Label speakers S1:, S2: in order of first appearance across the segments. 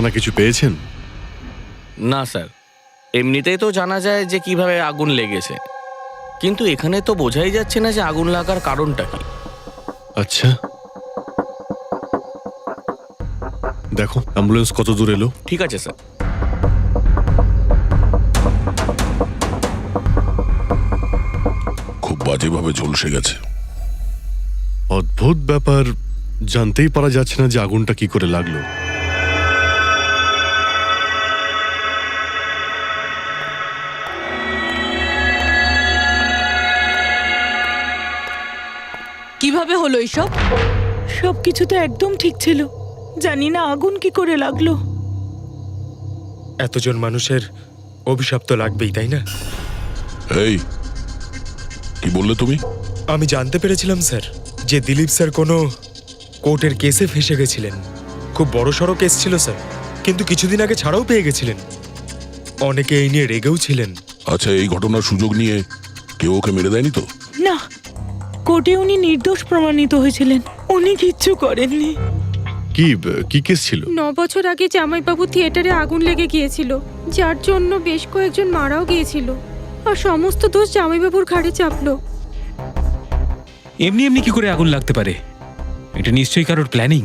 S1: জানা কিছু পেয়েছেন?
S2: না স্যার, এমনিতেই তো জানা যায় যে কিভাবে আগুন লেগেছে, কিন্তু এখানে তো বোঝাই যাচ্ছে না যে আগুন লাগার কারণটা কি।
S1: আচ্ছা, দেখো অ্যাম্বুলেন্স কত দূর এলো।
S2: ঠিক আছে স্যার।
S3: খুব বাজেভাবে ঝলসে গেছে।
S1: অদ্ভুত ব্যাপার, জানতেই পারা যাচ্ছে না যে আগুনটা কি করে লাগলো।
S4: কিভাবে হলো এইসব?
S5: সবকিছু তো একদম ঠিক ছিল, জানি না আগুন কি করে লাগলো।
S6: এতজন মানুষের অভিশাপ তো লাগবেই, তাই না?
S3: এই কি বললে তুমি?
S6: আমি জানতে পেরেছিলাম স্যার যে দিলীপ স্যার কোনো কোর্টের কেসে ফেঁসে গেছিলেন। খুব বড়সড় কেস ছিল স্যার, কিন্তু কিছুদিন আগে ছাড়াও পেয়ে গেছিলেন। অনেকে এই নিয়ে রেগেও ছিলেন।
S3: আচ্ছা, এই ঘটনার সুযোগ নিয়ে কেউ ওকে মেরে দেয়নি তো?
S5: না, কোর্টে উনি নির্দোষ প্রমাণিত হয়েছিলেন, উনি কিচ্ছু করেননি।
S1: কি কি কেস ছিল?
S7: 9 বছর আগে জামাইবাবু থিয়েটারে আগুন লেগে গিয়েছিল, যার জন্য বেশ কয়েকজন মারাও গিয়েছিল, আর সমস্ত দোষ জামাইবাবুর ঘাড়ে চাপলো।
S8: এমনি এমনি কি করে আগুন লাগতে পারে? এটা নিশ্চয়ই কারোর প্ল্যানিং।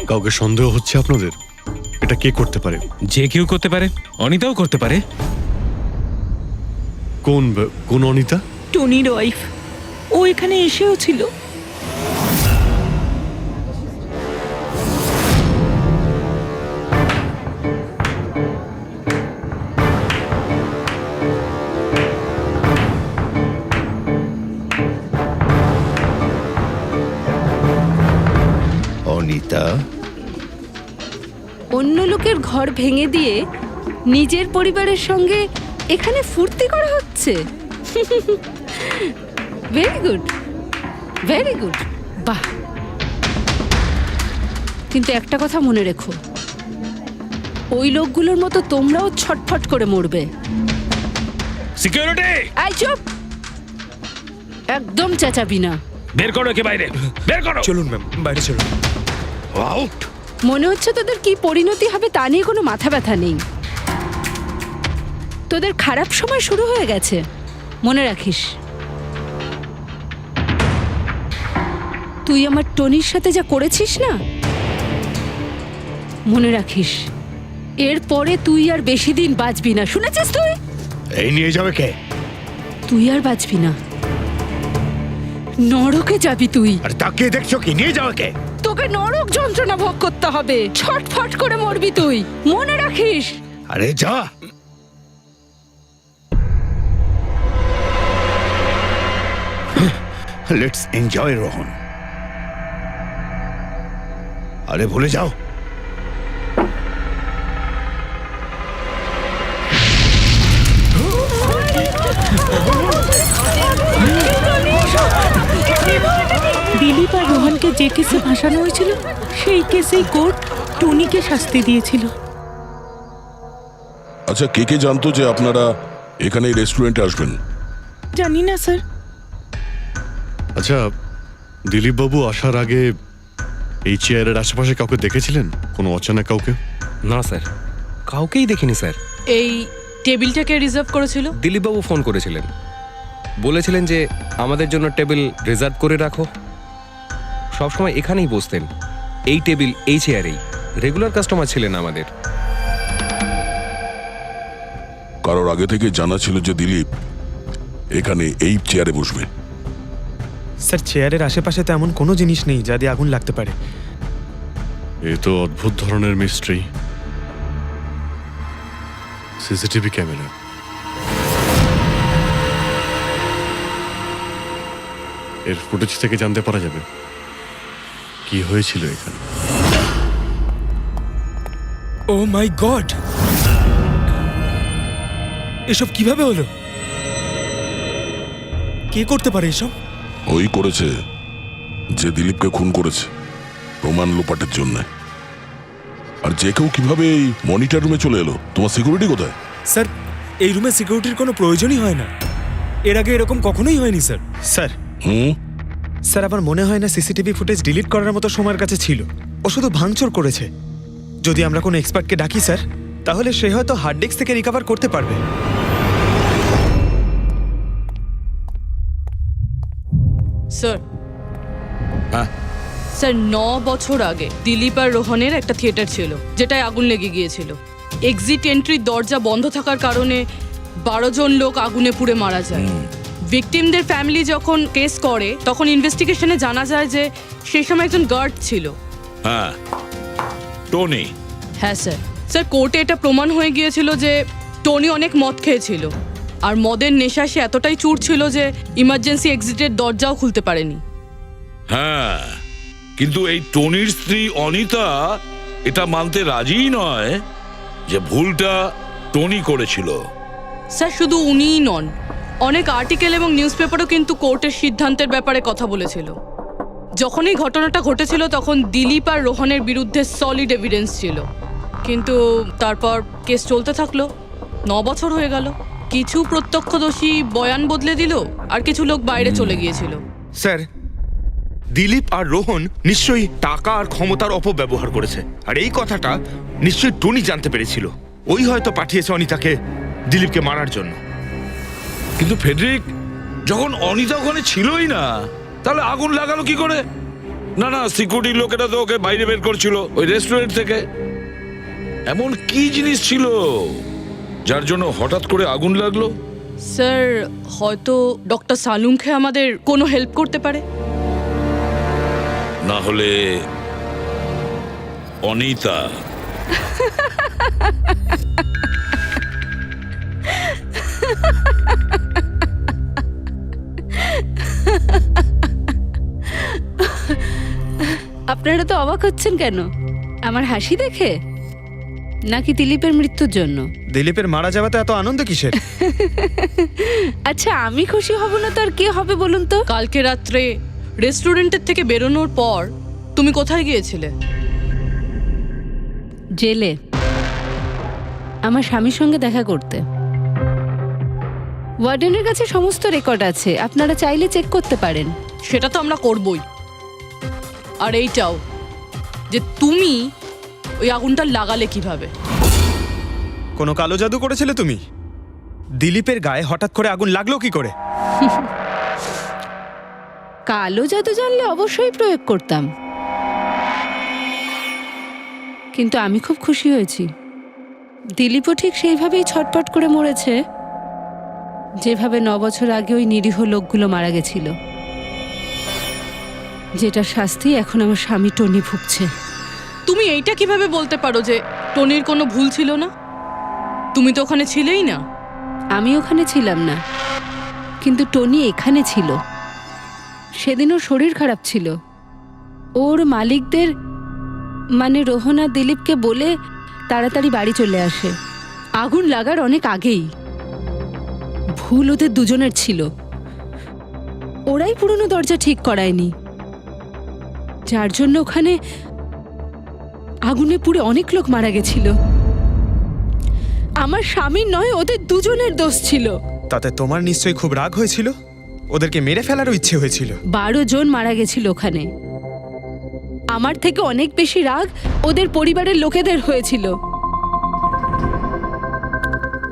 S1: কাউকে সন্দেহ হচ্ছে আপনাদের? এটা কে করতে পারে?
S8: যে কেউ করতে পারে, অনিতাও করতে পারে।
S1: কোন অনিতা?
S5: টনির ওয়াইফ, ও এখানে এসেও ছিল।
S9: অনিতা,
S4: অন্য লোকের ঘর ভেঙে দিয়ে নিজের পরিবারের সঙ্গে এখানে ফুর্তি করা হচ্ছে। ভেরি গুড, ভেরি গুড, বাহ। কিন্তু একটা কথা মনে রেখো, ওই লোকগুলোর মতো তোমরাও ছটফট করে মরবে।
S8: সিকিউরিটি,
S4: এই চুপ, একদম চেঁচাবি না।
S8: বের করো একে বাইরে, বের করো।
S6: চলুন ম্যাম, বাইরে চলুন।
S9: আউট।
S4: মনে হচ্ছে তোদের কি পরিণতি হবে তা নিয়ে কোনো মাথা ব্যথা নেই। তোদের খারাপ সময় শুরু হয়ে গেছে, মনে রাখিস। তুই আমার টনির সাথে যা করেছিস না, মনে রাখিস এরপরে তুই আর বেশি দিন বাঁচবি না, শুনেছিস? তুই
S9: এই নিয়ে যাবে কে?
S4: তুই আর বাঁচবি না, নরকে যাবি তুই।
S9: আর তাকিয়ে দেখছো কি? নিয়ে যাবে কে?
S4: তোকে নরক যন্ত্রণা ভোগ করতে হবে, ছটফট করে মরবি তুই, মনে রাখিস।
S9: আরে যা। Let's enjoy Rohan. আরে ভুলে যাও।
S5: দিলীপ আর রোহনকে যে কেসে ভাসানো হয়েছিল, সেই কেসেই কোর্ট টনিকে শাস্তি দিয়েছিল।
S3: আচ্ছা, কে কে জানতো যে আপনারা এখানে এই রেস্টুরেন্টে আসবেন?
S5: জানি না স্যার।
S1: আচ্ছা, দিলীপ বাবু আসার আগে এই চেয়ারের আশেপাশে কাউকে দেখেছিলেন? কোনো অচেনা কাউকে?
S10: না স্যার, কাউকেই দেখিনি স্যার।
S4: এই টেবিলটাকে রিজার্ভ করেছিল
S10: দিলীপবাবু ফোন করেছিলেন, বলেছিলেন যে আমাদের জন্য টেবিল রিজার্ভ করে রাখো। সবসময় এখানেই বসতেন, এই টেবিল এই চেয়ারেই। রেগুলার কাস্টমার ছিলেন আমাদের।
S3: কারোর আগে থেকে জানা ছিল যে দিলীপ এখানে এই চেয়ারে বসবে?
S6: স্যার, চেয়ারের আশেপাশে তেমন কোনো জিনিস নেই যা দিয়ে আগুন লাগতে পারে।
S1: এ তো অদ্ভুত ধরনের মিস্ট্রি। সিসিটিভি ক্যামেরা, এর ফুটেজ থেকে জানতে পারা যাবে কি হয়েছিল এখানে।
S6: ও মাই গড, এসব কিভাবে হলো? কে করতে পারে এসব?
S3: ওই করেছে যে দিলীপকে খুন করেছে প্রমাণ লোপাটের জন্য। আর যে কেউ কিভাবে এই মনিটর রুমে চলে এলো? তোমার সিকিউরিটি কোথায়?
S6: স্যার, এই রুমে সিকিউরিটির কোনো প্রয়োজনই হয় না। এর আগে এরকম কখনোই হয়নি স্যার। স্যার
S3: স্যার
S6: আমার মনে হয় না সিসিটিভি ফুটেজ ডিলিট করার মতো সময়ের কাছে ছিল। ও শুধু ভাঙচুর করেছে। যদি আমরা কোনো এক্সপার্টকে ডাকি স্যার, তাহলে সে হয়তো হার্ড ডিস্ক থেকে রিকভার করতে পারবে।
S11: স্যার
S9: হ্যাঁ?
S11: স্যার 9 বছর আগে দিলীপ আর রোহনের একটা থিয়েটার ছিল যেটায় আগুন লেগে গিয়েছিল। এক্সিট এন্ট্রির দরজা বন্ধ থাকার কারণে 12 জন লোক আগুনে পুড়ে মারা যায়। ভিকটিমদের ফ্যামিলি যখন কেস করে তখন ইনভেস্টিগেশনে জানা যায় যে সেই সময় একজন গার্ড ছিল।
S9: হ্যাঁ, টনি।
S11: হ্যাঁ স্যার। স্যার কোর্টে এটা প্রমাণ হয়ে গিয়েছিল যে টনি অনেক মদ খেয়েছিল, আর মদের নেশা সে এতটাই চুর ছিল যে ইমার্জেন্সি এক্সিটের দরজাও খুলতে পারেনি।
S12: হ্যাঁ, কিন্তু এই টনির স্ত্রী অনিতা এটা মানতে রাজিই নয় যে ভুলটা টনি করেছিল।
S11: স্যার শুধু উনিই নন, অনেক আর্টিকেল এবং নিউজ পেপারও কিন্তু কোর্টের সিদ্ধান্তের ব্যাপারে কথা বলেছিল। যখন এই ঘটনাটা ঘটেছিল তখন দিলীপ আর রোহনের বিরুদ্ধে সলিড এভিডেন্স ছিল, কিন্তু তারপর কেস চলতে থাকলো। 9 বছর হয়ে গেল। কিছু প্রত্যক্ষদর্শী বয়ান বদলে দিল, আর কিছু লোক বাইরে চলে গিয়েছিল।
S13: স্যার, দিলীপ আর রোহন নিশ্চয়ই টাকা আর ক্ষমতার অপব্যবহার করেছে, আর এই কথাটা নিশ্চয়ই টনি জানতে পেরেছিল। ওই হয়তো পাঠিয়েছে অনিতাকে দিলীপকে মারার জন্য।
S12: কিন্তু ফেডরিক, যখন অনিতা ওখানে ছিলই না, তাহলে আগুন লাগালো কি করে? না না, সিকিউরিটির লোকেরা তো ওকে বাইরে বের করছিল ওই রেস্টুরেন্ট থেকে। এমন কি জিনিস ছিল যার জন্য হঠাৎ করে আগুন লাগলো?
S11: স্যার হয়তো ডক্টর সালুংখে আমাদের কোনো হেল্প করতে পারে।
S12: না হলে অনিতা।
S4: আপনারা তো অবাক হচ্ছেন কেন? আমার হাসি দেখে নাকি দিলীপের মৃত্যুর জন্য?
S6: দিলীপের মারা যাওয়াতে এত আনন্দ কিসের?
S4: আচ্ছা, আমি খুশি হব না তো আর কে হবে বলুন তো?
S11: কালকে রাত্রে রেস্টুরেন্টের থেকে বেরোনোর পর তুমি কোথায় গিয়েছিলে?
S4: জেলে আমার স্বামীর সঙ্গে দেখা করতে। ওয়ার্ডেনের কাছে সমস্ত রেকর্ড আছে, আপনারা চাইলে চেক করতে পারেন।
S11: সেটা তো আমরা করবই। আর এইটাও যে তুমি ওই আগুনটা লাগালে কিভাবে?
S6: কোনো কালো জাদু করেছিলে তুমি? দিলীপের গায়ে হঠাৎ করে আগুন লাগলো কি করে?
S4: কালো জাদু জানলে অবশ্যই প্রয়োগ করতাম, কিন্তু আমি খুব খুশি হয়েছি। দিলীপও ঠিক সেইভাবেই ছটপট করে মরেছে যেভাবে 9 বছর আগে ওই নিরীহ লোকগুলো মারা গেছিল, যেটা শাস্তি এখন আমার স্বামী টনি ভুগছে।
S11: তুমি এইটা কিভাবে বলতে পারো যে টনির কোনো ভুল ছিল না? তুমি তো ওখানে ছিলেই না।
S4: আমি ওখানে ছিলাম না, কিন্তু টনি এখানে ছিল। সেদিন ওর শরীর খারাপ ছিল। ওর মালিকদের মানে রোহন আর দিলীপকে বলে তাড়াতাড়ি বাড়ি চলে আসে। আগুন লাগার অনেক আগেই। ভুল ওদের দুজনের ছিল। ওরাই পুরনো দরজা ঠিক করায়নি, যার জন্য ওখানে আগুনে পুড়ে অনেক লোক মারা গেছিল। আমার স্বামীর নয়, ওদের দুজনের দোষ ছিল।
S6: তাতে তোমার নিশ্চয়ই খুব রাগ হয়েছিল, ওদেরকে মেরে ফেলারও ইচ্ছে হয়েছিল।
S4: 12 জন মারা গেছিল ওখানে। আমার থেকে অনেক বেশি রাগ ওদের পরিবারের লোকেদের হয়েছিল,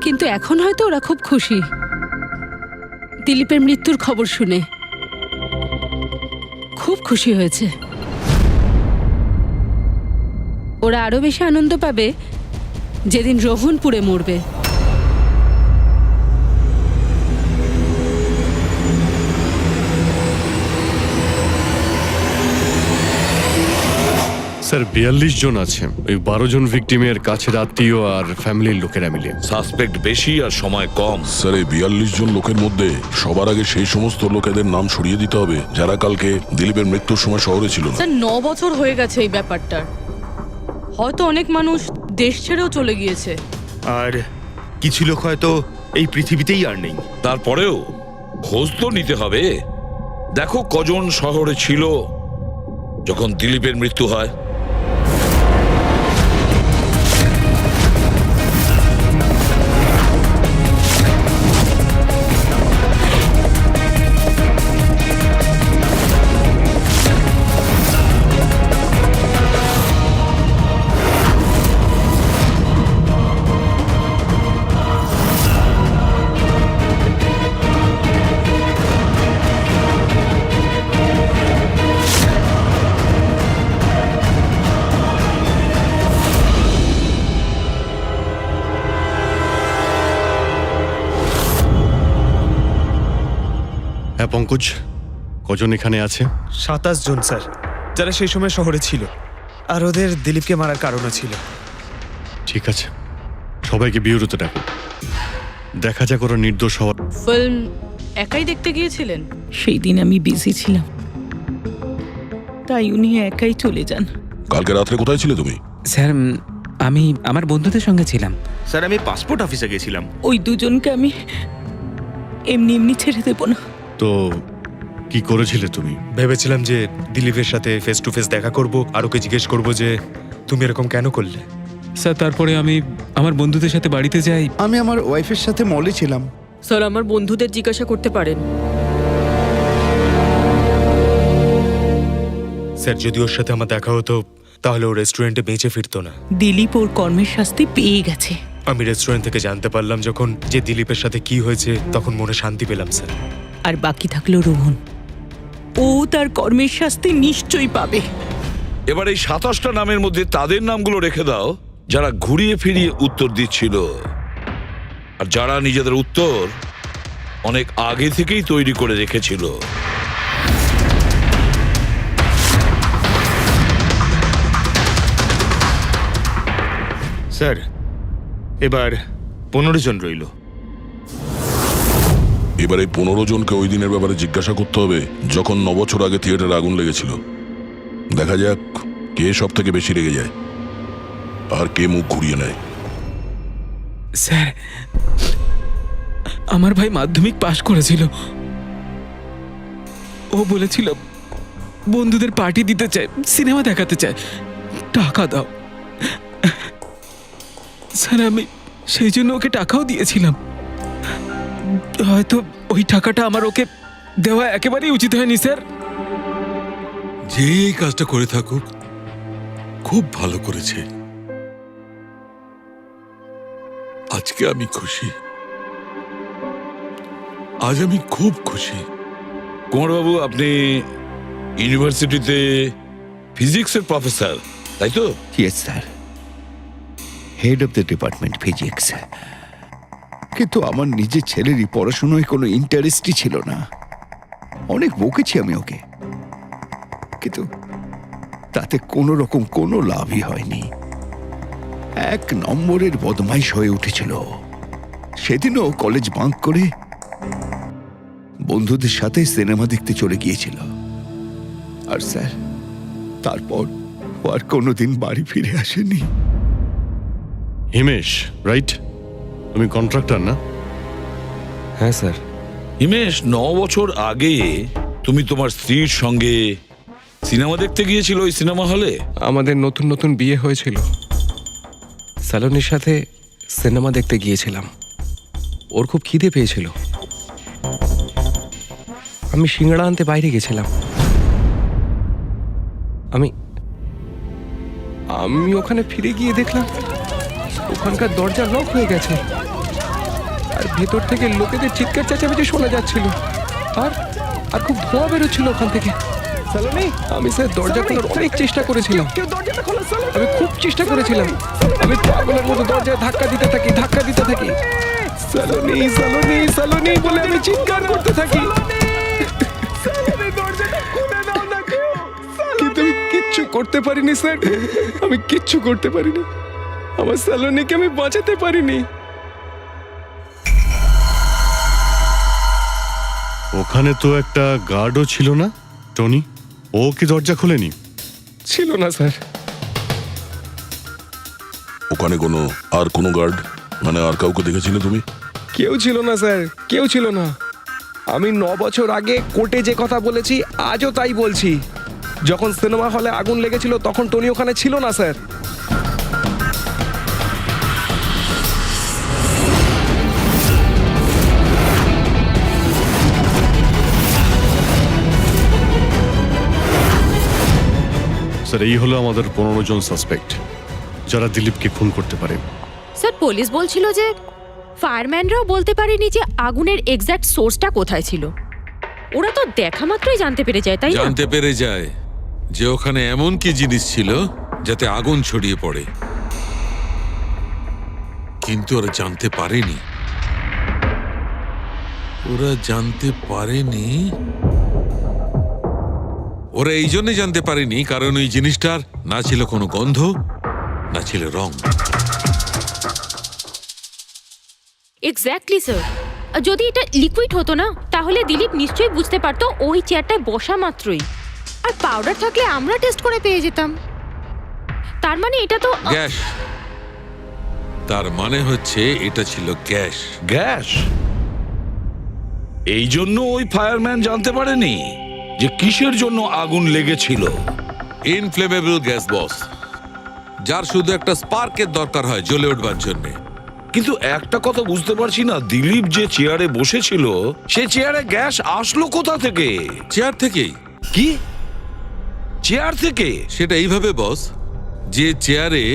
S4: কিন্তু এখন হয়তো ওরা খুব খুশি দিলীপের মৃত্যুর খবর শুনে। খুব খুশি হয়েছে। ওরা আরো বেশি আনন্দ পাবে যেদিন রোহন পুড়ে মরবে।
S1: স্যার 42 জন আছে, ওই 12 জন ভিকটিমের কাছের আত্মীয় আর ফ্যামিলির লোকেরা মিলে।
S12: সাসপেক্ট বেশি আর সময় কম।
S3: স্যার, এই 42 জন লোকের মধ্যে সবার আগে সেই সমস্ত লোকেদের নাম সরিয়ে দিতে হবে যারা কালকে দিলীপের মৃত্যুর সময় শহরে ছিল না।
S11: স্যার 9 বছর হয়ে গেছে এই ব্যাপারটার। হয়তো অনেক মানুষ দেশ ছেড়েও চলে গিয়েছে,
S13: আর কিছু লোক হয়তো এই পৃথিবীতেই আর নেই।
S12: তারপরেও খোঁজ তো নিতে হবে। দেখো কজন শহরে ছিল যখন দিলীপের মৃত্যু হয়।
S1: পঙ্কজ, কজন এখানে আছে?
S6: 27 জন স্যার, যারা সেই সময় শহরে ছিল, আর ওদের দিলীপকে মারার কারণও ছিল।
S1: ঠিক আছে, সবাইকে বিউরোতে ডাকো। দেখা যাক ওরা নির্দোষ হওয়ার।
S11: ফিল্ম একাই দেখতে গিয়েছিলেন?
S5: সেই দিন আমি বিজি ছিলাম, তাই উনি একাই চলে যান।
S3: কালকে রাত্রে কোথায় ছিলে তুমি?
S8: স্যার আমি আমার বন্ধুদের সঙ্গে ছিলাম।
S13: স্যার আমি পাসপোর্ট অফিসে গেছিলাম।
S5: ওই দুজনকে আমি এমনি এমনি ছেড়ে দেবো না।
S1: তো কি করেছিলে তুমি?
S6: ভেবেছিলাম যে দিলীপের সাথে ফেস টু ফেস দেখা করব, আর ওকে জিজ্ঞেস করব যে তুমি এরকম কেন করলে।
S8: স্যার তারপরে আমি আমার বন্ধুদের সাথে বাড়িতে যাই।
S14: আমি আমার ওয়াইফের সাথে মলে ছিলাম।
S7: স্যার আমার বন্ধুদের জিজ্ঞাসা করতে পারেন।
S6: স্যার যদি ওর সাথে আমার দেখা হতো তাহলে ও রেস্টুরেন্টে বেঁচে ফিরতো না।
S5: দিলীপ ওর কর্মের শাস্তি পেয়ে গেছে।
S6: আমি রেস্টুরেন্ট থেকে জানতে পারলাম যখন যে দিলীপের সাথে কি হয়েছে, তখন মনে শান্তি পেলাম স্যার।
S5: আর বাকি থাকলো রোহন, ও তার কর্মের শাস্তি নিশ্চয়ই পাবে।
S12: এবার এই 27টা নামের মধ্যে তাদের নামগুলো রেখে দাও যারা ঘুরিয়ে ফিরিয়ে উত্তর দিচ্ছিল, আর যারা নিজেদের উত্তর অনেক আগে থেকেই তৈরি করে রেখেছিল।
S13: স্যার এবার 15 জন রইল।
S3: এবার এই 15 জনকে ওই দিনের ব্যাপারে জিজ্ঞাসা করতে হবে যখন 9 বছর আগে থিয়েটারে আগুন লেগেছিল। দেখা যাক কে সব থেকে বেশি রেগে যায় আর কে মুখ ঘুরিয়ে নেয়।
S8: স্যার আমার ভাই মাধ্যমিক পাশ করেছিল। ও বলেছিল বন্ধুদের পার্টি দিতে চায়, সিনেমা দেখাতে চায়, টাকা দাও। স্যার আমি সেই জন্য ওকে টাকাও দিয়েছিলাম। হয়তো ওই টাকাটা আমার ওকে দেওয়া একেবারেই উচিত হয়নি স্যার।
S9: যে এই কাজটা করে থাকুক খুব ভালো করেছে। আজকে আমি খুশি, আজ আমি খুব খুশি।
S12: কুমারবাবু, আপনি ইউনিভার্সিটিতে ফিজিক্সের প্রফেসর, তাই তো?
S14: Yes sir, head of the department physics. কিন্তু আমার নিজের ছেলেরই পড়াশোনায় কোনো ইন্টারেস্টই ছিল না। অনেক বকেছি আমি ওকে, কিন্তু তাতে কোনো রকম কোনো লাভই হয়নি। 1 নম্বরের বদমাইশ হয়ে উঠেছিল। সেদিনও কলেজ বাঙ্ক করে বন্ধুদের সাথে সিনেমা দেখতে চলে গিয়েছিল। আর স্যার তারপর ও আর কোনোদিন বাড়ি ফিরে আসেনি।
S1: হিমেশ, রাইট? তুমি কন্ট্রাক্টর না?
S10: হ্যাঁ স্যার।
S12: হিমেশ, 9 বছর আগে তুমি তোমার স্ত্রীর সঙ্গে সিনেমা দেখতে গিয়েছিল ওই সিনেমা হলে।
S10: আমাদের নতুন নতুন বিয়ে হয়েছিল, স্যালোনির সাথে সিনেমা দেখতে গিয়েছিলাম। ওর খুব খিদে পেয়েছিল, আমি সিঙ্গাড়া আনতে বাইরে গেছিলাম। আমি ওখানে ফিরে গিয়ে দেখলাম ওখানকার দরজা লক হয়ে গেছে, আর ভেতর থেকে লোকেদের চিৎকার চেঁচামেচি শোনা যাচ্ছিল, আর খুব ধোঁয়া বেরোচ্ছিল ওখান থেকে। আমি স্যার দরজা খোলার অনেক চেষ্টা করেছিলাম, আমি খুব চেষ্টা করেছিলাম। আমি পাগলের মতো দরজায় ধাক্কা দিতে থাকি। সালোনি সালোনি সালোনি বলে আমি চিৎকার করতে থাকি, কিন্তু আমি কিচ্ছু করতে পারিনি স্যার। আমি কিচ্ছু করতে পারিনি, আমার সালোনিকে আমি বাঁচাতে পারিনি।
S1: ওখানে তো একটা গার্ডও ছিল না, টনি? ও কি দরজা খোলেনি?
S10: ছিল না স্যার।
S3: ওখানে কোনো গার্ড, মানে আর কাউকে দেখেছিলে তুমি?
S10: কেউ ছিল না স্যার, কেউ ছিল না। আমি 9 বছর আগে কোর্টে যে কথা বলেছি আজও তাই বলছি। যখন সিনেমা হলে আগুন লেগেছিল তখন টনি ওখানে ছিল না স্যার।
S1: স্যার এই হলো আমাদের 15 জন সাসপেক্ট যারা দিলীপকে খুন করতে পারে।
S7: স্যার পুলিশ বলছিল যে ফায়ারম্যানরাও বলতে পারেনি যে আগুনের এক্স্যাক্ট সোর্সটা কোথায় ছিল। ওরা তো দেখা মাত্রই জানতে পেরে যায়, তাই না?
S9: জানতে পেরে যায় যে ওখানে এমন কি জিনিস ছিল যাতে আগুন ছড়িয়ে পড়ে, কিন্তু ওরা জানতে পারেনি ওরা জানতে পারেনি, ওরা এই জন্য জানতে পারেনি কারণ ওই জিনিসটার না ছিল কোনো গন্ধ, না ছিল রং।
S7: Exactly sir. যদি এটা লিকুইড হতো না তাহলে দিলীপ নিশ্চয়ই বুঝতে পারতো ওই চেয়ারটায় বসা মাত্রই। আর পাউডার থাকলে আমরা টেস্ট করে পেয়ে যেতাম। তার মানে এটা তো
S9: গ্যাস। তার মানে হচ্ছে এটা ছিল গ্যাস।
S12: গ্যাস? এই জন্য ওই ফায়ারম্যান জানতে পারেনি যে কিসের জন্য আগুন লেগেছিল।
S9: ইনফ্লেমেবল গ্যাস বস, যার শুধু একটা স্পার্কের দরকার হয় জ্বলে উঠবার জন্য।
S12: কিন্তু একটা কথা বুঝতে পারছি না, দিলীপ যে চেয়ারে বসেছিল সে চেয়ারে গ্যাস আসলো কোথা থেকে?
S9: চেয়ার থেকেই।
S12: কি চেয়ার থেকে?
S9: সেটা এইভাবে বস, যে চেয়ারে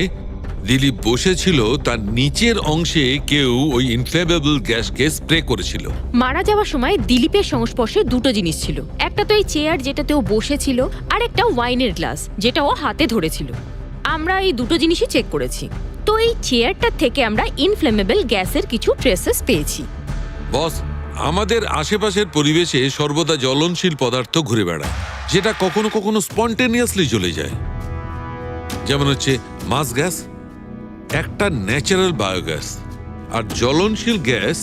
S9: দিলীপ বসেছিল তার নিচের অংশে কেউ ওই ইনফ্লেমেবল গ্যাসকে স্প্রে করেছিল।
S7: মারা যাওয়ার সময় দিলীপের সংস্পর্শে দুটো জিনিস ছিল। একটা তো এই চেয়ার যেটাতে ও বসেছিল, আর একটা ওয়াইনের গ্লাস যেটা ও হাতে ধরেছিল। আমরা এই দুটো জিনিসই চেক করেছি। তো এই চেয়ারটার থেকে আমরা ইনফ্লেমেবল গ্যাসের কিছু ট্রেসেস পেয়েছি।
S9: বস, আমাদের আশেপাশের পরিবেশে সর্বদা জ্বলনশীল পদার্থ ঘুরে বেড়ায়, যেটা কখনো কখনো স্পন্টেনিয়াসলি জ্বলে যায়। যেমন হচ্ছে মাস গ্যাস, একটা ন্যাচারাল বায়োগ্যাস, আর জ্বলনশীল গ্যাস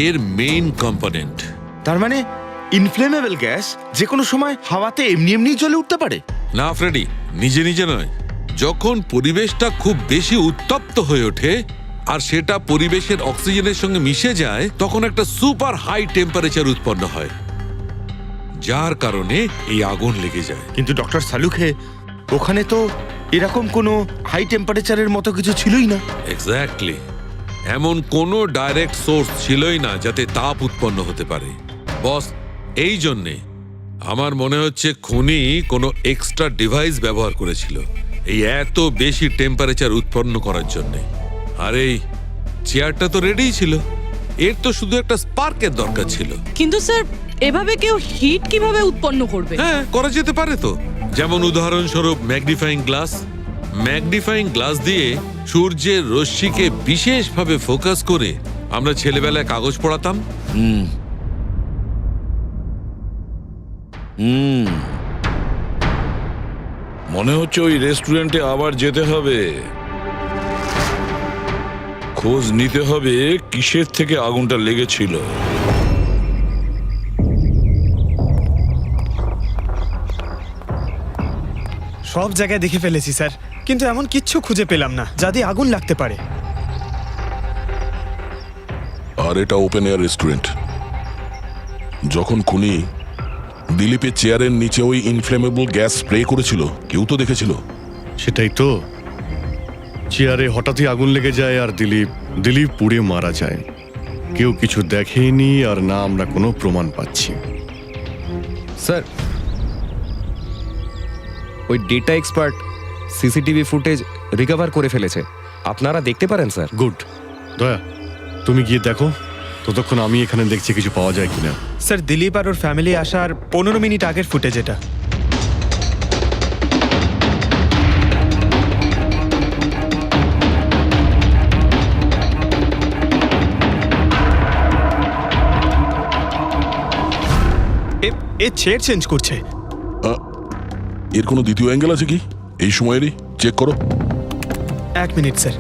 S9: এর মেইন কম্পোনেন্ট।
S13: তার মানে ইনফ্লেমেবল গ্যাস যে কোনো সময় হাওয়াতে এমনি এমনি জ্বলে উঠতে পারে?
S9: না ফ্রেডি, নিজে নিজে নয়। যখন পরিবেশটা খুব বেশি উত্তপ্ত হয়ে ওঠে আর সেটা পরিবেশের অক্সিজেনের সঙ্গে মিশে যায়, তখন একটা সুপার হাই টেম্পারেচার উৎপন্ন হয়, যার কারণে এই আগুন লেগে যায়।
S13: কিন্তু ডক্টর সালুখে, ওখানে তো এরকম কোনো হাই টেম্পারেচারের মতো কিছু ছিলই না।
S9: এক্স্যাক্টলি, এমন কোনো ডাইরেক্ট সোর্স ছিলই না যাতে তাপ উৎপন্ন হতে পারে। বস, এই জন্যে আমার মনে হচ্ছে খুনি কোনো এক্সট্রা ডিভাইস ব্যবহার করেছিল এই এত বেশি টেম্পারেচার উৎপন্ন করার জন্য। আর এই চেয়ারটা তো রেডিই ছিল, এর তো শুধু একটা স্পার্কের দরকার ছিল।
S11: কিন্তু স্যার, এভাবে কেউ হিট কিভাবে উৎপন্ন করবে?
S9: হ্যাঁ, করা যেতে পারে তো। যেমন উদাহরণস্বরূপ ম্যাগনিফাইং গ্লাস। ম্যাগনিফাইং গ্লাস দিয়ে সূর্যের রশ্মিকে বিশেষভাবে ফোকাস করে আমরা ছেলেবেলায় কাগজ পড়াতাম।
S12: মনে হচ্ছে ওই রেস্টুরেন্টে আবার যেতে হবে, খোঁজ নিতে হবে কিসের থেকে আগুনটা লেগেছিল।
S15: সব জায়গায় দেখে ফেলেছি স্যার, কিন্তু এমন কিচ্ছু খুঁজে পেলাম না যাতে আগুন লাগতে পারে।
S3: আর এটা ওপেন এয়ার রেস্টুরেন্ট। যখন খুনি দিলীপের চেয়ারের নিচে ওই ইনফ্লেমেবল গ্যাস স্প্রে করেছিল, কেউ তো দেখেছিল।
S1: সেটাই তো, চেয়ারে হঠাৎই আগুন লেগে যায় আর দিলীপ পুড়ে মারা যায়। কেউ কিছু দেখেনি, আর না আমরা কোনো প্রমাণ পাচ্ছি।
S10: স্যার, ওই data expert CCTV footage recover করে ফেলেছে, আপনারা দেখতে পারেন স্যার।
S1: গুড। দয়া, তুমি গিয়ে দেখো, ততক্ষণ আমি এখানে দেখছি কিছু পাওয়া যায় কিনা।
S15: স্যার, দিলীপ আর ওর ফ্যামিলি আসার 15 মিনিট আগের ফুটেজ এটা। এ চেয়ার চেঞ্জ করছে।
S3: এর কোনো দ্বিতীয় অ্যাঙ্গেল আছে কি এই সময়েরই? চেক করো।
S15: 1 মিনিট স্যার।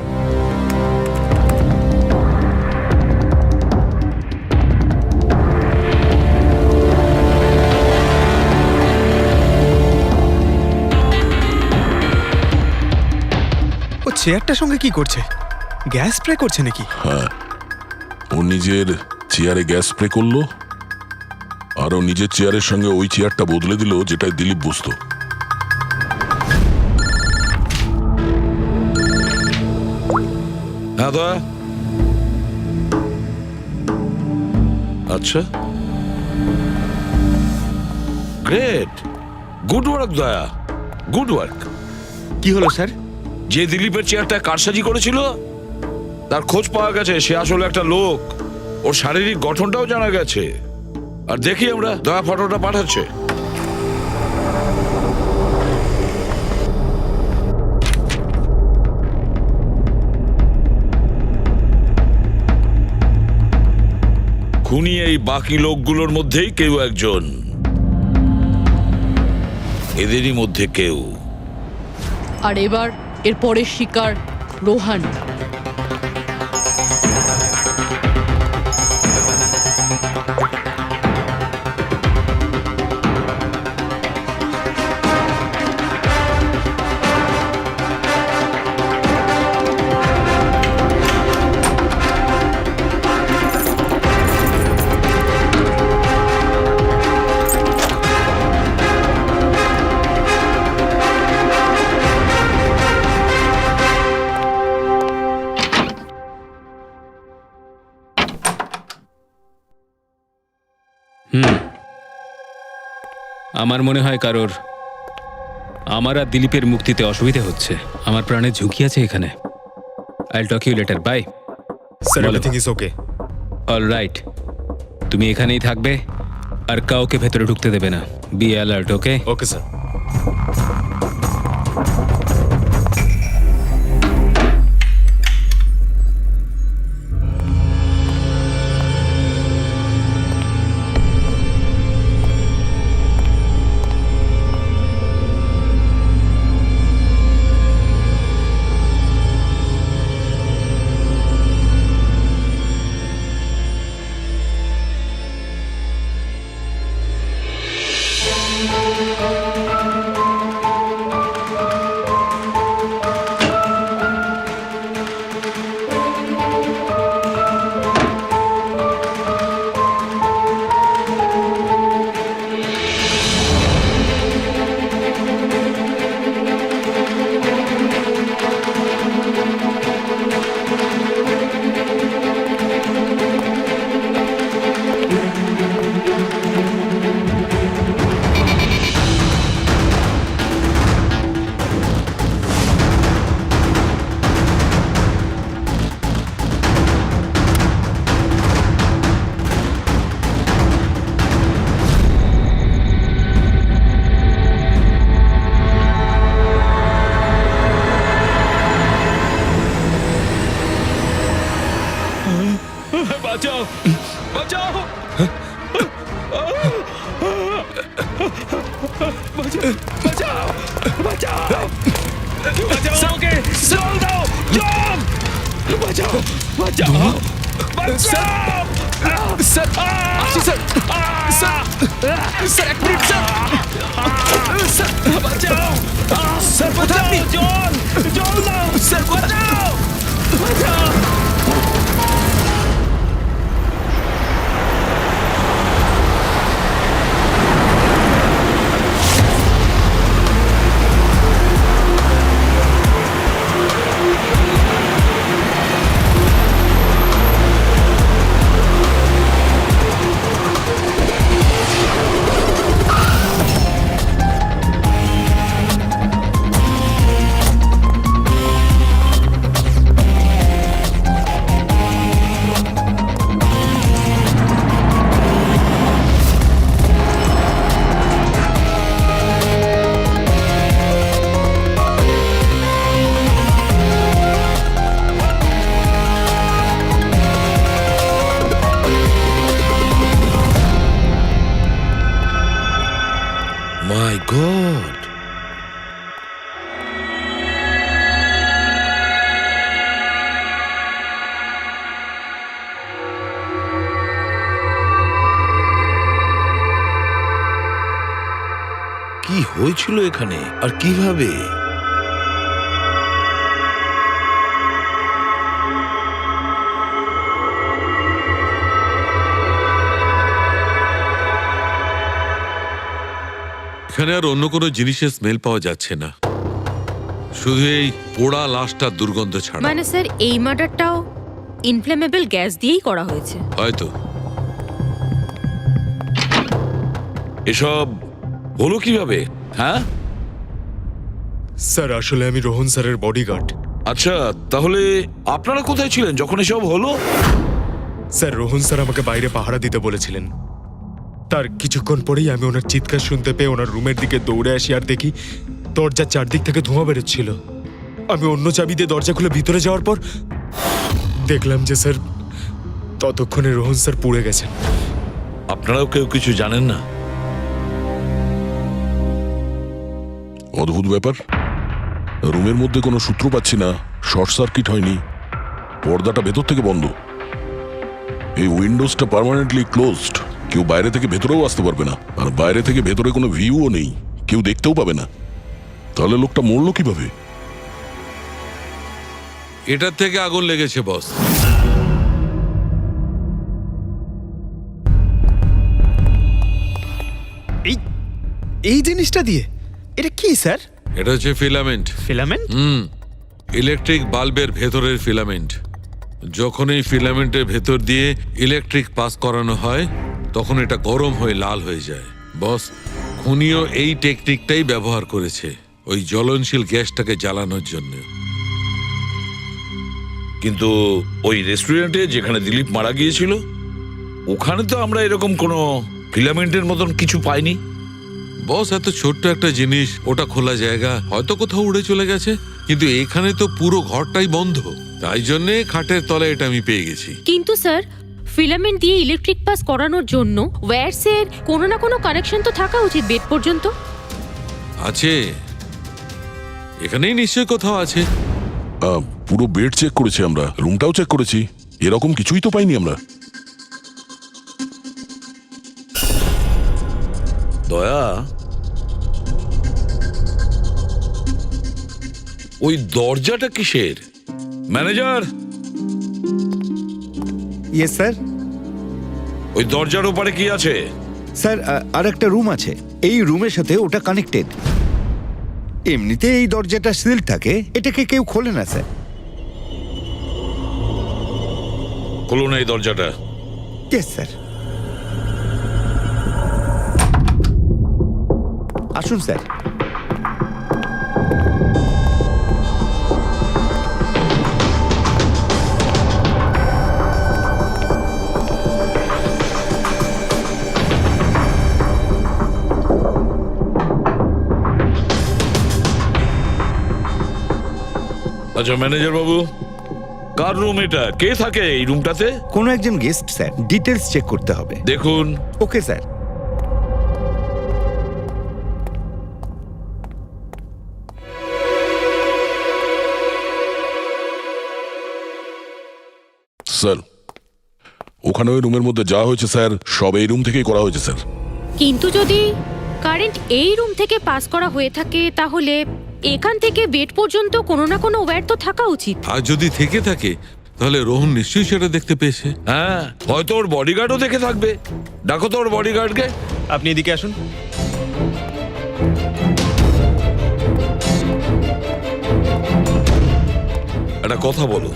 S15: ও চেয়ারটার সঙ্গে কি করছে? গ্যাস স্প্রে করছে নাকি?
S3: হ্যাঁ, ও নিজের চেয়ারে গ্যাস স্প্রে করলো, আর ও নিজের চেয়ারের সঙ্গে ওই চেয়ারটা বদলে দিল যেটাই দিলীপ বসতো।
S12: হ্যাঁ দয়া। আচ্ছা, গ্রেট, গুড ওয়ার্ক দয়া, গুড ওয়ার্ক।
S13: কি হলো স্যার?
S12: যে দিলীপের চেয়ারটা কারসাজি করেছিল তার খোঁজ পাওয়া গেছে। সে আসলে একটা লোক, ওর শারীরিক গঠনটাও জানা গেছে। আর দেখি আমরা, দয়া ফটোটা পাঠাচ্ছে। খুনি এই বাকি লোকগুলোর মধ্যেই কেউ একজন, এদেরই মধ্যে কেউ।
S11: আর এবার এর পরের শিকার রোহান।
S8: আমার মনে হয় কারোর আমার আর দিলীপের মুক্তিতে অসুবিধা হচ্ছে। আমার প্রাণের ঝুঁকি আছে এখানে। I will talk you later. Bye.
S6: Sir, everything is okay.
S8: All right, তুমি এখানেই থাকবে আর কাউকে ভেতরে ঢুকতে দেবে না। Be alert. Okay?
S6: Okay sir.
S8: বাঁচাও, বাঁচাও, বাঁচাও, বাঁচাও, বাঁচাও ওকে, জল দাও, জল, বাঁচাও, বাঁচাও, বাঁচাও। স্যার, আসি স্যার, স্যার, স্যার এক মিনিট স্যার, স্যার বাঁচাও, স্যার বাঁচাও, জল, জল দাও, স্যার বাঁচাও, বাঁচাও।
S12: My God! কি হয়েছিল এখানে আর কিভাবে?
S9: এখানে আর অন্য কোনো জিনিসের স্মেল পাওয়া যাচ্ছে না, শুধু এই পোড়া লাশটার দুর্গন্ধ ছাড়া।
S7: মানে স্যার এই মার্ডারটাও ইনফ্লেমেবল গ্যাস দিয়েই করা হয়েছে
S9: হয়তো।
S12: এসব হলো কিভাবে? হ্যাঁ
S6: স্যার, আসলে আমি রোহন স্যারের বডিগার্ড।
S12: আচ্ছা, তাহলে আপনারা কোথায় ছিলেন যখন এসব হলো?
S6: স্যার, রোহন স্যার আমাকে বাইরে পাহারা দিতে বলেছিলেন। তার কিছুক্ষণ পরেই আমি ওনার চিৎকার শুনতে পেয়ে ওনার রুমের দিকে দৌড়ে আসি আর দেখি দরজার চারদিক থেকে ধোঁয়া বেরোচ্ছিল। আমি অন্য চাবি দিয়ে দরজা খুলে ভিতরে যাওয়ার পর দেখলাম যে স্যার ততক্ষণে রোহন স্যার পুড়ে গেছেন।
S12: আপনারাও কেউ কিছু জানেন না?
S3: অদ্ভুত ব্যাপার, রুমের মধ্যে কোনো সূত্র পাচ্ছি না, শর্ট সার্কিট হয়নি, পর্দাটা ভেতর থেকে বন্ধ, এই উইন্ডোজটা পার্মানেন্টলি ক্লোজড, কেউ বাইরে থেকে ভেতরেও আসতে পারবে না, আর বাইরে থেকে ভেতরে কোনো ভিউও নেই, কেউ দেখতেও পাবে না। তাহলে লোকটা মরলো কিভাবে?
S9: এটার থেকে আগুন লেগেছে বস।
S15: এই জিনিসটা দিয়ে? এটা কি স্যার?
S9: এটা হচ্ছে ফিলামেন্ট।
S15: ফিলামেন্ট?
S9: ইলেকট্রিক বাল্বের ভেতরের ফিলামেন্ট। যখন এই ফিলামেন্টের ভেতর দিয়ে ইলেকট্রিক পাস করানো হয় তখন এটা গরম হয়ে লাল হয়ে যায়। বস, খুনিও এই টেকনিকটাই ব্যবহার করেছে ওই জ্বলনশীল গ্যাসটাকে জ্বালানোর জন্য।
S12: কিন্তু ওই রেস্টুরেন্টে যেখানে দিলীপ মারা গিয়েছিল ওখানে তো আমরা এরকম কোনো ফিলামেন্টের মতন কিছু পাইনি।
S9: বস, এত ছোট্ট একটা জিনিস, ওটা খোলা জায়গা, হয়তো কোথাও উড়ে চলে গেছে, কিন্তু এখানে তো পুরো ঘরটাই বন্ধ, তাই জন্যে খাটের তলায় এটা আমি পেয়ে গেছি।
S7: কিন্তু স্যার, ফিলামেন্ট দিয়ে ইলেকট্রিক পাস করানোর জন্য ওয়্যারসের কোনো না কোনো কানেকশন তো থাকা উচিত বেড পর্যন্ত।
S9: আছে, এখানেই নিশ্চয়ই কোথাও আছে।
S3: পুরো বেড চেক করেছি আমরা, রুমটাও চেক করেছি, এরকম কিছুই তো পাইনি আমরা।
S12: দয়া, ওই দরজাটা কিসের? Manager,
S14: yes sir.
S12: ওই দরজার ওপারে কি আছে?
S14: স্যার, আর একটা রুম আছে, এই রুমের সাথে ওটা কানেক্টেড। এমনিতে এই দরজাটা সিল থাকে, এটাকে কেউ খোলে না স্যার।
S12: খুলুন এই দরজাটা।
S14: Yes sir. আসুন স্যার।
S12: আচ্ছা ম্যানেজার বাবু, কার রুম এটা? কে থাকে এই রুমটাতে?
S14: কোনো একজন গেস্ট স্যার, ডিটেলস চেক করতে হবে।
S12: দেখুন।
S14: Okay sir.
S3: স্যার, ওখানে ওই রুমের মধ্যে যা হয়েছে স্যার, সব এই রুম থেকেই করা হয়েছে স্যার।
S7: কিন্তু যদি কারেন্ট এই রুম থেকে পাস করা হয়ে থাকে তাহলে এখান থেকে বেড পর্যন্ত কোনো না কোনো ওয়্যার তো থাকা উচিত।
S9: আর যদি থেকে থাকে তাহলে রোহন নিশ্চয়ই সেটা দেখতে পেয়েছে।
S12: হ্যাঁ, হয়তো ওর বডিগার্ডও দেখে থাকবে। ডাকো তো ওর বডিগার্ডকে।
S15: আপনি এদিকে আসুন।
S12: একটা কথা বলো,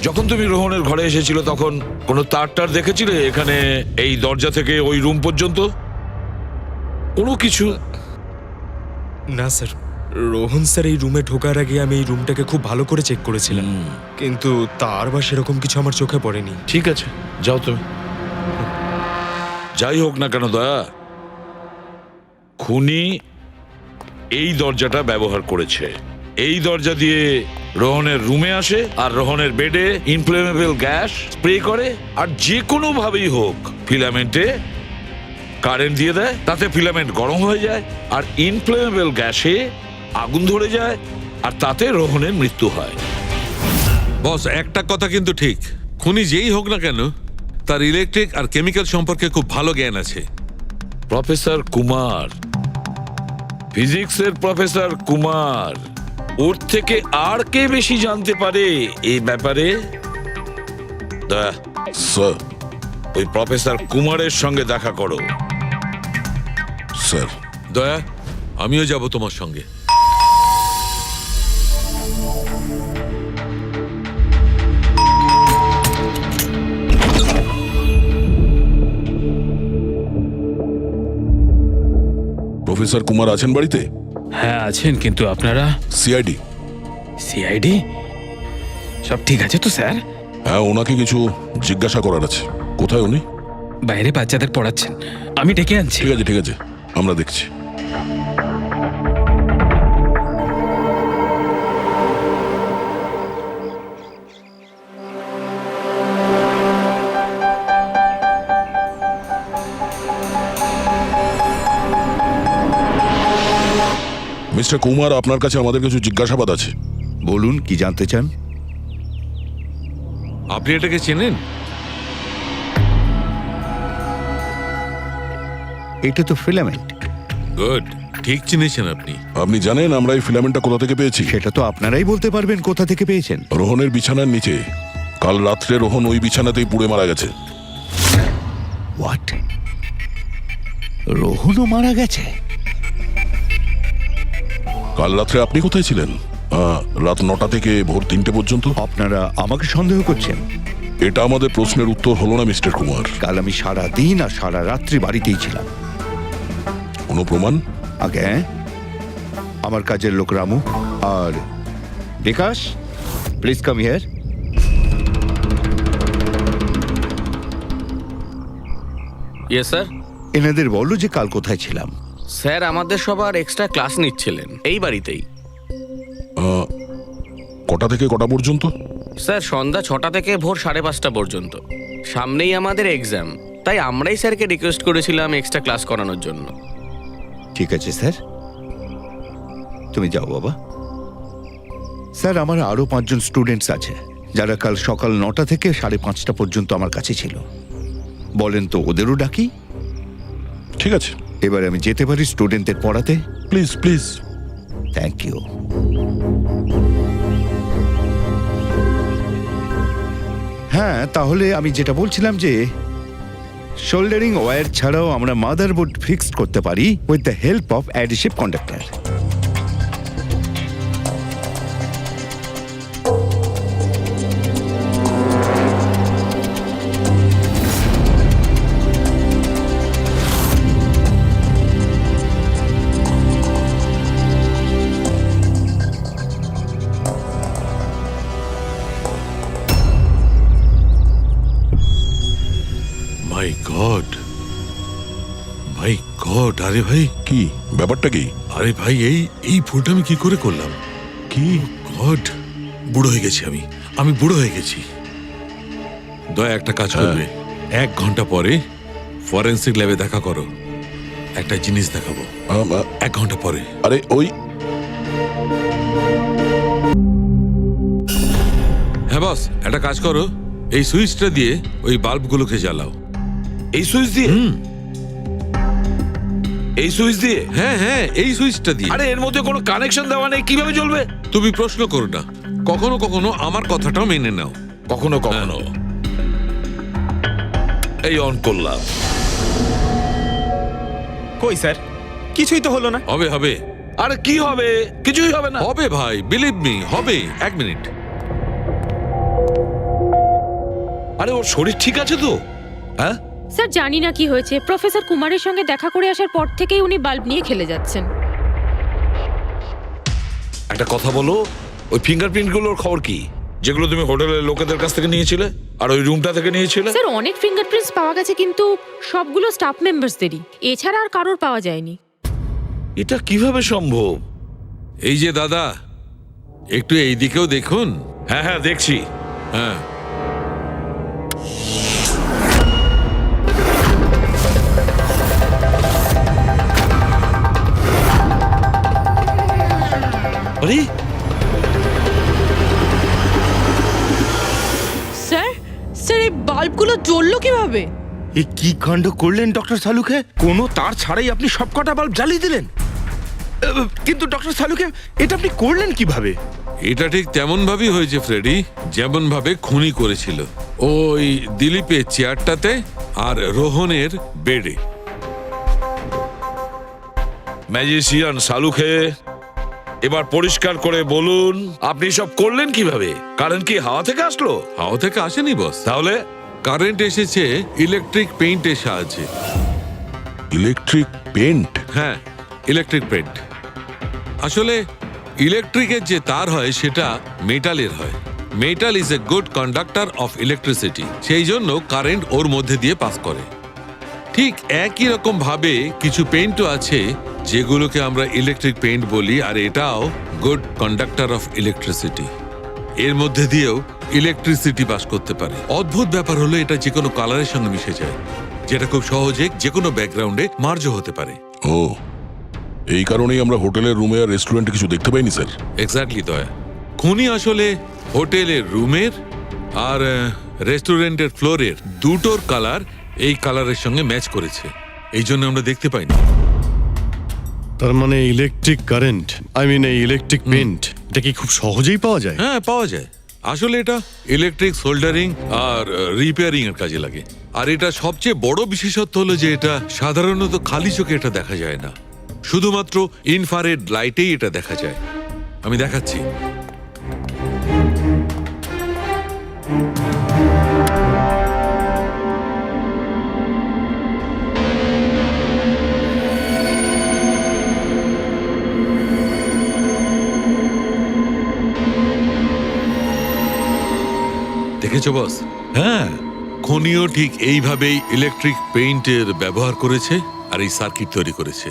S12: যখন তুমি রোহনের ঘরে এসেছিল তখন কোনো তার দেখেছিলে এখানে এই দরজা থেকে ওই রুম পর্যন্ত? কোনো কিছু?
S6: না স্যার, রোহন স্যার এই রুমে ঢোকার আগে আমি এই রুমটাকে খুব ভালো করে চেক করেছিলাম, কিন্তু তার বা সেরকম কিছু আমার চোখে পড়েনি।
S12: ঠিক আছে, যাও তুমি। যাই হোক না কেন দয়া, খুনি এই দরজাটা ব্যবহার করেছে। এই দরজা দিয়ে রোহনের রুমে আসে আর রোহনের বেডে ইনফ্লেমেবল গ্যাস স্প্রে করে, আর যে কোনো ভাবেই হোক ফিলামেন্টে কারেন্ট দিয়ে দেয়, তাতে ফিলামেন্ট গরম হয়ে যায় আর ইনফ্লেমেবল গ্যাসে আগুন ধরে যায়, আর তাতে রোহনের মৃত্যু হয়।
S9: বস, একটা কথা কিন্তু ঠিক, খুনি যেই হোক না কেন তার ইলেকট্রিক আর কেমিক্যাল সম্পর্কে খুব ভালো জ্ঞান আছে।
S12: প্রফেসর কুমার, ফিজিক্সের প্রফেসর কুমার, ওর থেকে আর কে বেশি জানতে পারে এই ব্যাপারে? দয়া,
S3: স্যার,
S12: ওই প্রফেসর কুমারের সঙ্গে দেখা করো।
S3: স্যার।
S9: দয়া, আমিও যাব তোমার সঙ্গে।
S3: প্রফেসর কুমার আছেন বাড়িতে?
S8: হ্যাঁ আছেন, কিন্তু আপনারা?
S3: সিআইডি।
S8: সিআইডি? সব ঠিক আছে তো স্যার?
S3: হ্যাঁ, ওনাকে কিছু জিজ্ঞাসা করার আছে। কোথায় উনি?
S8: বাইরে বাচ্চাদের পড়াচ্ছেন, আমি ডেকে আনছি।
S3: ঠিক আছে, ঠিক আছে, আমরা দেখছি। মিস্টার কুমার, আপনার কাছে আমাদের কিছু জিজ্ঞাসাবাদ আছে।
S14: বলুন, কি জানতে চান?
S9: আপনি এটাকে চেনেন?
S14: এটা তো ফিলামেন্ট।
S9: গুড, ঠিক চিনেছেন আপনি।
S3: আপনি জানেন আমরা এই ফিলামেন্টটা কোথা থেকে পেয়েছি?
S14: সেটা তো আপনারাই বলতে পারবেন কোথা থেকে পেয়েছেন।
S3: রোহনের বিছানার নিচে। কাল রাত্রে রোহন ওই বিছানাতেই পুড়ে মারা গেছে।
S14: হোয়াট? রোহনও মারা গেছে?
S3: কাল রাত্রে আপনি কোথায় ছিলেন? রাত 9টা থেকে ভোর 3টে পর্যন্ত।
S14: আপনারা আমাকে সন্দেহ করছেন?
S3: এটা আমাদের প্রশ্নের উত্তর হলো না মিস্টার কুমার।
S14: কাল আমি সারা দিন আর সারা রাত্রি বাড়িতেই ছিলাম।
S3: কোনো প্রমাণ?
S14: আগে আমার কাজের লোক রামু আর Bikash, please come here.
S2: Yes sir.
S14: এনাদের বললো যে কাল কোথায় ছিলাম।
S2: স্যার আমাদের সবার এক্সট্রা ক্লাস নিচ্ছিলেন এই বাড়িতেই।
S3: কটা থেকে কটা পর্যন্ত?
S2: স্যার সন্ধ্যা 6টা থেকে ভোর 5:30 পর্যন্ত। সামনেই আমাদের এক্সাম, তাই আমরাই স্যারকে রিকোয়েস্ট করেছিলাম এক্সট্রা ক্লাস করানোর জন্য।
S14: ঠিক আছে স্যার, তুমি যাও বাবা। স্যার, আমার আরো 5 জন স্টুডেন্টস আছে যারা কাল সকাল 9টা থেকে 5:30 পর্যন্ত আমার কাছে ছিল। বলেন তো ওদেরও ডাকি?
S3: ঠিক আছে,
S14: এবার আমি যেতে পারি স্টুডেন্টদের পড়াতে?
S3: Please please.
S14: Thank you. হ্যাঁ, তাহলে আমি যেটা বলছিলাম যে শোল্ডারিং ওয়্যার ছাড়াও আমরা মাদারবোর্ড ফিক্সড করতে পারি with the help of adhesive conductor.
S9: My god, my god! আরে ভাই,
S3: কি ব্যাপারটা? কি?
S9: আরে ভাই, এই ভুলটা আমি কি করে করলাম?
S3: কি
S9: গড, বুড়ো হয়ে গেছি আমি বুড়ো হয়ে গেছি। দয়া একটা কাজ করবে, 1 ঘন্টা পরে ফরেন্সিক ল্যাবে দেখা করো। একটা জিনিস দেখাবো। 1 ঘন্টা পরে।
S3: আরে ওই,
S9: হ্যাঁ বস, একটা কাজ করো, এই সুইচটা দিয়ে ওই বাল্বগুলোকে জ্বালাও।
S12: এই সুইচ দিয়ে? এই সুইচ দিয়ে?
S9: হ্যাঁ হ্যাঁ, এই সুইচটা দিয়ে।
S12: আরে এর মধ্যে কোনো কানেকশন দেওয়া নেই, কিভাবে জ্বলবে?
S9: তুমি প্রশ্ন করো না, কখনো কখনো আমার কথাটাও মেনে নাও।
S12: কখনো কখনো। এই অন করলাম।
S15: কই স্যার, কিছুই তো হলো না।
S9: হবে হবে।
S12: আরে কি হবে? কিছুই হবে না।
S9: হবে ভাই, বিলিভ মি, হবে। 1 মিনিট।
S12: আরে ওর শরীর ঠিক আছে তো? হ্যাঁ
S7: স্যার, জানি না কি হয়েছে, প্রফেসর কুমারের সঙ্গে দেখা করে আসার পর থেকেই উনি বাল্ব নিয়ে খেলে যাচ্ছেন।
S12: একটা কথা বলো, ওই ফিঙ্গারপ্রিন্ট গুলোর খবর কি, যেগুলো তুমি হোটেলের লোকেদের কাছ থেকে নিয়েছিলে আর ওই রুমটা থেকে নিয়েছিলে?
S7: স্যার, অনেক ফিঙ্গারপ্রিন্টস পাওয়া গেছে, কিন্তু সবগুলো স্টাফ মেম্বারসদেরই, এছাড়া আর কারোর পাওয়া যায়নি।
S12: এটা কিভাবে সম্ভব?
S9: এই যে দাদা, একটু এই দিকেও দেখুন।
S12: হ্যাঁ হ্যাঁ, দেখছি।
S9: হ্যাঁ,
S12: আরে
S11: স্যার, স্যার এই বাল্বগুলো জ্বললো কিভাবে?
S13: এ কি কাণ্ড করলেন ডক্টর সালুকে? কোনো তার ছাড়াই আপনি সবকটা বাল্ব জ্বালিয়ে দিলেন। কিন্তু ডক্টর সালুকে, এটা আপনি করলেন কিভাবে?
S9: এটা ঠিক তেমন ভাবেই হয়েছে ফ্রেডি, যেমন ভাবে খুনি করেছিল। ওই দিলীপের চেয়ারটাতে আর রোহনের বেডে।
S12: ম্যাজিশিয়ান সালুকে, এবার পরিষ্কার করে বলুন আপনি সব করলেন কিভাবে? কারেন্ট কি হাওয়া থেকে আসলো?
S9: হাওয়া থেকে আসেনি বস,
S12: তাহলে?
S9: কারেন্ট এসেছে ইলেকট্রিক পেইন্টের সাহায্যে।
S3: Electric paint?
S9: হ্যাঁ, ইলেকট্রিক পেইন্ট। আসলে ইলেকট্রিকের যে তার হয় সেটা মেটালের হয়। Metal is a good conductor of electricity, সেই জন্য কারেন্ট ওর মধ্যে দিয়ে পাস করে। ঠিক একই রকম ভাবে কিছু পেইন্টও আছে যেগুলোকে আমরা ইলেকট্রিক পেইন্ট বলি, আর এটাও গুড কন্ডাক্টর অফ ইলেকট্রিসিটি। এর মধ্যে দিয়েও ইলেকট্রিসিটি পাস করতে পারে। অদ্ভুত ব্যাপার হলো এটা যে কোনো কালারের সঙ্গে মিশে যায়, যেটা খুব সহজে যে কোনো ব্যাকগ্রাউন্ডে মার্জ হতে পারে।
S3: ও, এই কারণেই আমরা হোটেলের রুমে আর রেস্টুরেন্টে কিছু দেখতে পাইনি স্যার।
S9: এক্স্যাক্টলি দয়া। খুনি আসলে হোটেলের রুমের আর রেস্টুরেন্টের ফ্লোরের দুটোর কালার এই কালারের সঙ্গে ম্যাচ করেছে, এই জন্য আমরা দেখতে পাইনি।
S1: তার মানে ইলেকট্রিক কারেন্ট, এই ইলেকট্রিক পেন্ট, এটা কি খুব সহজেই পাওয়া যায়?
S9: হ্যাঁ, পাওয়া যায়। আসলে এটা ইলেকট্রিক সোল্ডারিং আর রিপেয়ারিং এর কাজে লাগে। আর এটা সবচেয়ে বড় বিশেষত্ব হলো যে এটা সাধারণত খালি চোখে এটা দেখা যায় না, শুধুমাত্র ইনফ্রারেড লাইটেই এটা দেখা যায়। আমি দেখাচ্ছি। দেখেছো বস? হ্যাঁ, খনিও ঠিক এইভাবেই ইলেকট্রিক পেইন্টের ব্যবহার করেছে আর এই সার্কিট তৈরি করেছে।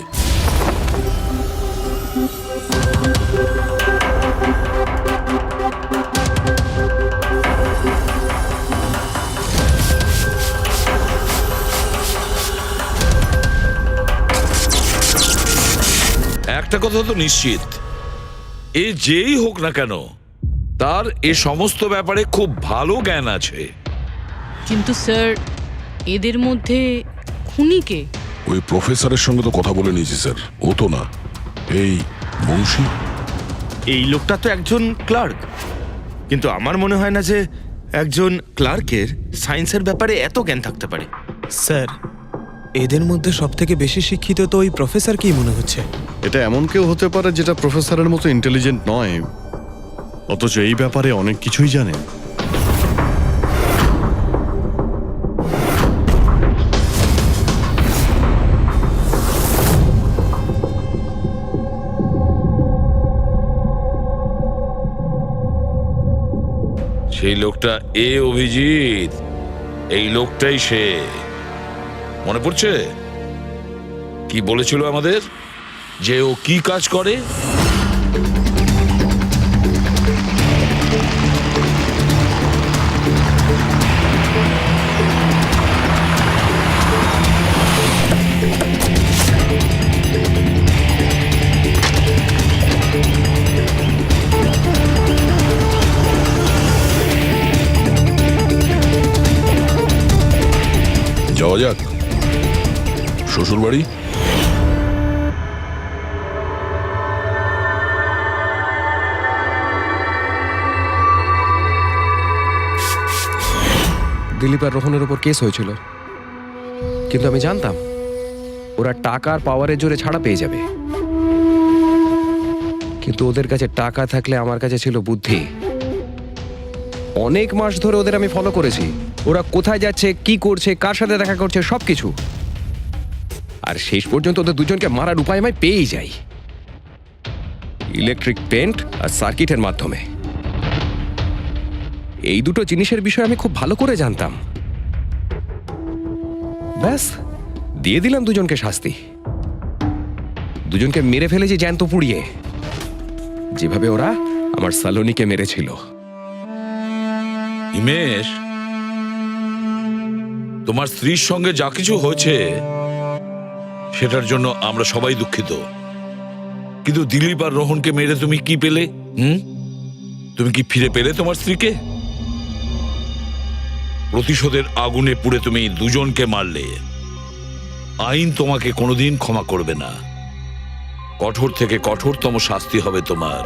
S12: একটা কথা তো নিশ্চিত, এ যেই হোক না কেন তার এ সমস্ত ব্যাপারে খুব ভালো জ্ঞান আছে।
S11: কিন্তু স্যার, এদের মধ্যে খুনিকে
S3: ওই প্রফেসরের সঙ্গে তো কথা বলে নিয়েছি স্যার, ও তো না, এই বংশী।
S13: এই লোকটা তো একজন ক্লার্ক, কিন্তু আমার মনে হয় না যে একজন ক্লার্কের সায়েন্সের ব্যাপারে এত জ্ঞান থাকতে পারে।
S15: স্যার, এদের মধ্যে সব থেকে বেশি শিক্ষিত তো ওই প্রফেসর কি মনে হচ্ছে?
S1: এটা এমন কেউ হতে পারে যেটা প্রফেসরের মতো ইন্টেলিজেন্ট নয়, অথচ এই ব্যাপারে অনেক কিছুই জানে।
S12: সেই লোকটা অভিজিৎ, এই লোকটাই সে। মনে পড়ছে কি বলেছিল আমাদের, যে ও কি কাজ করে?
S3: যাওয়া যাক শ্বশুর বাড়ি।
S10: দিলীপ আর রোহনের উপর কেস হয়েছিল, কিন্তু আমি জানতাম ওরা টাকা আর পাওয়ারের জোরে ছাড়া পেয়ে যাবে। কিন্তু ওদের কাছে টাকা থাকলে আমার কাছে ছিল বুদ্ধি। অনেক মাস ধরে ওদের আমি ফলো করেছি, ওরা কোথায় যাচ্ছে, কি করছে, কার সাথে দেখা করছে, সবকিছু। আর শেষ পর্যন্ত ওদের দুজনকে মারার উপায় আমি পেয়েই যাই, ইলেকট্রিক পেন্ট আর সার্কিটের মাধ্যমে। এই দুটো জিনিসের বিষয়ে আমি খুব ভালো করে জানতাম। ব্যাস, দিয়ে দিলাম দুজনকে শাস্তি। দুজনকে মেরে ফেলেছি জ্যান্ত পুড়িয়ে, যেভাবে ওরা আমার সালোনিকে মেরেছিল।
S12: হিমেশ, তোমার স্ত্রীর সঙ্গে যা কিছু হয়েছে সেটার জন্য আমরা সবাই দুঃখিত, কিন্তু দিলীপ আর রোহনকে মেরে তুমি কি পেলে? তুমি কি ফিরে পেলে তোমার স্ত্রীকে? প্রতিশোধের আগুনে পুড়ে তুমি দুজনকে মারলে। আইন তোমাকে কোনোদিন ক্ষমা করবে না, কঠোর থেকে কঠোরতম শাস্তি হবে তোমার।